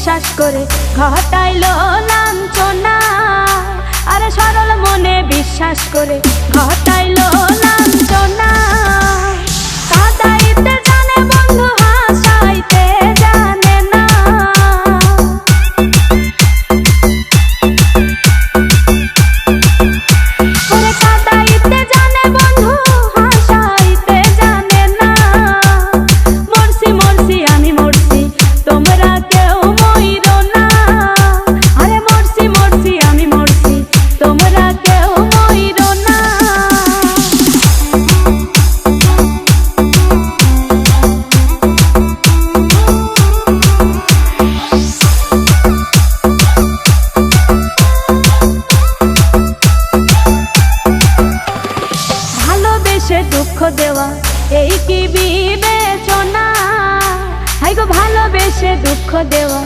বিশ্বাস করে ঘটাইলো লাঞ্ছনা। আরে সরল মনে বিশ্বাস করে ঘটাইলো লাঞ্ছনা। কাঁদাইতে জানে বন্ধু হাসাইতে জানে না। ওরে কাঁদাইতে জানে বন্ধু হাসাইতে জানে না। মরছি মরছি আমি মরছি তোমরা কেউ মইরো না। আরে মরছি মরছি আমি মরছি তোমরা কেউ মইরো না। ভালোবেসে দুঃখ দেওয়া এই কি বিবেচনা? হাই গো ভালোবেসে দুঃখ দেওয়া